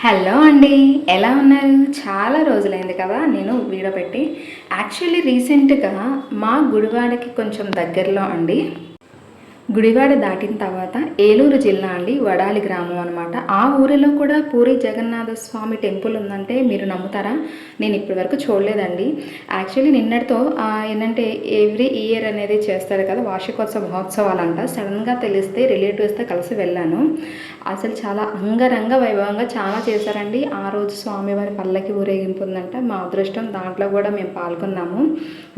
Hello అండి, ఎలా ఉన్నారు? చాలా రోజులైంది కదా నేను వీడియో పెట్టి. యాక్చువల్లీ రీసెంట్గా మా గుడివాడకి కొంచెం దగ్గరలో అండి, గుడివాడ దాటిన తర్వాత ఏలూరు జిల్లా అండి, వడాలి గ్రామం అనమాట. ఆ ఊరిలో కూడా పూరి జగన్నాథ స్వామి టెంపుల్ ఉందంటే మీరు నమ్ముతారా? నేను ఇప్పటి వరకు చూడలేదండి. యాక్చువల్లీ నిన్నటితో ఏంటంటే ఎవ్రీ ఇయర్ అనేది చేస్తారు కదా వార్షికోత్సవ మహోత్సవాలు అంట. సడన్గా తెలిస్తే రిలేటివ్స్తో కలిసి వెళ్ళాను. అసలు చాలా అంగరంగ వైభవంగా చాలా చేశారండి. ఆ రోజు స్వామివారి పల్లకి ఊరేగింపు ఉందంట. మా అదృష్టం దాంట్లో కూడా మేము పాల్గొన్నాము.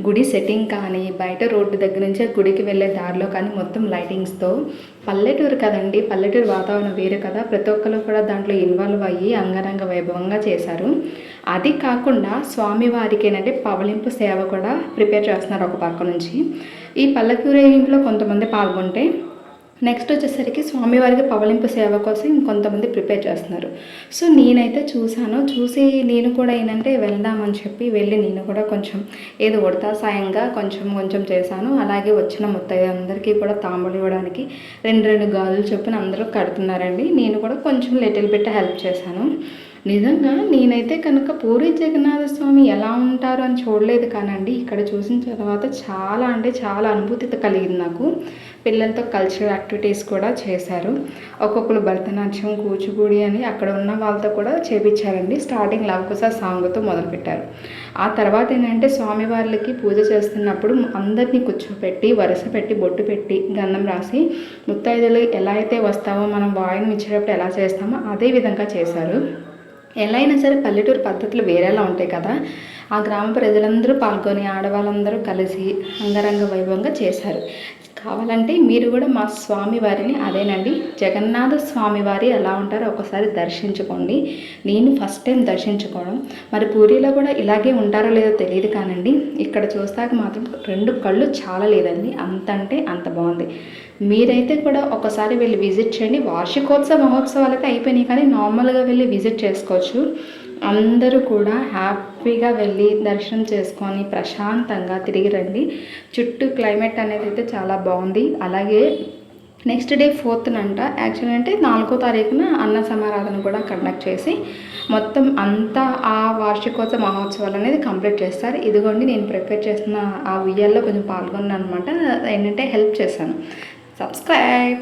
గుడి సెట్టింగ్ కానీ, బయట రోడ్డు దగ్గర నుంచే గుడికి వెళ్ళే దారిలో కానీ మొత్తం లైటింగ్స్తో, పల్లెటూరు కదండి, పల్లెటూరు వాతావరణం వేరు కదా, ప్రతి ఒక్కరు కూడా దాంట్లో ఇన్వాల్వ్ అయ్యి అంగరంగ వైభవంగా చేశారు. అది కాకుండా స్వామివారికి ఏంటంటే పవలింపు సేవ కూడా ప్రిపేర్ చేస్తున్నారు ఒక పక్క నుంచి. ఈ పల్లకి ఊరేగింపులో కొంతమంది పాల్గొంటే నెక్స్ట్ వచ్చేసరికి స్వామివారికి పవలింపు సేవ కోసం ఇంకొంతమంది ప్రిపేర్ చేస్తున్నారు. సో నేనైతే చూసి నేను కూడా ఏంటంటే వెళ్దామని చెప్పి వెళ్ళి నేను కూడా కొంచెం ఏదో ఉడతా సాయంగా కొంచెం చేశాను. అలాగే వచ్చిన అందరికీ కూడా తాంబూలు ఇవ్వడానికి రెండు గాజులు చొప్పున అందరూ కడుతున్నారండి. నేను కూడా కొంచెం లిటిల్ బిట్ హెల్ప్ చేశాను. నిజంగా నేనైతే కనుక పూరి జగన్నాథ స్వామి ఎలా ఉంటారు అని చూడలేదు కానండి, ఇక్కడ చూసిన తర్వాత చాలా అంటే చాలా అనుభూతి కలిగింది నాకు. పిల్లలతో కల్చరల్ యాక్టివిటీస్ కూడా చేశారు. ఒక్కొక్కరు భరతనాట్యం, కూచిపూడి అని అక్కడ ఉన్న వాళ్ళతో కూడా చేపించారండి. స్టార్టింగ్ లవకుశ సాంగ్తో మొదలుపెట్టారు. ఆ తర్వాత ఏంటంటే స్వామివార్లకి పూజ చేస్తున్నప్పుడు అందరినీ కూర్చోపెట్టి వరుస పెట్టి బొట్టు పెట్టి గంధం రాసి ముత్తైదులు ఎలా అయితే వస్తామో మనం వాయినం ఇచ్చేటప్పుడు ఎలా చేస్తామో అదే విధంగా చేశారు. ఎలా అయినా సరే పల్లెటూరు పద్ధతులు వేరేలా ఉంటాయి కదా. ఆ గ్రామ ప్రజలందరూ పాల్గొని ఆడవాళ్ళందరూ కలిసి అంగరంగ వైభవంగా చేశారు. కావాలంటే మీరు కూడా మా స్వామివారిని అదేనండి జగన్నాథ స్వామివారి ఎలా ఉంటారో ఒకసారి దర్శించుకోండి. నేను ఫస్ట్ టైం దర్శించుకోవడం. మరి పూరిలో కూడా ఇలాగే ఉంటారో లేదో తెలియదు కానండి, ఇక్కడ చూస్తాక మాత్రం రెండు కళ్ళు చాలా లేదండి, అంత అంటే అంత బాగుంది. మీరైతే కూడా ఒకసారి వెళ్ళి విజిట్ చేయండి. వార్షికోత్సవ మహోత్సవాలైతే అయిపోయినాయి కానీ నార్మల్గా వెళ్ళి విజిట్ చేసుకోవచ్చు. అందరూ కూడా హ్యాపీగా వెళ్ళి దర్శనం చేసుకొని ప్రశాంతంగా తిరిగి రండి. చుట్టూ క్లైమేట్ అనేది అయితే చాలా బాగుంది. అలాగే నెక్స్ట్ డే 4th యాక్చువల్లీ అంటే 4వ తారీఖున అన్న సమారాధన కూడా కండక్ట్ చేసి మొత్తం అంతా ఆ వార్షికోత్సవ మహోత్సవాలు అనేది కంప్లీట్ చేస్తారు. ఇదిగోండి నేను ప్రిపేర్ చేసిన ఆ ఉయ్యాల్లో కొంచెం పాల్గొన్నాను అనమాట. ఏంటంటే హెల్ప్ చేశాను. సబ్స్క్రైబ్.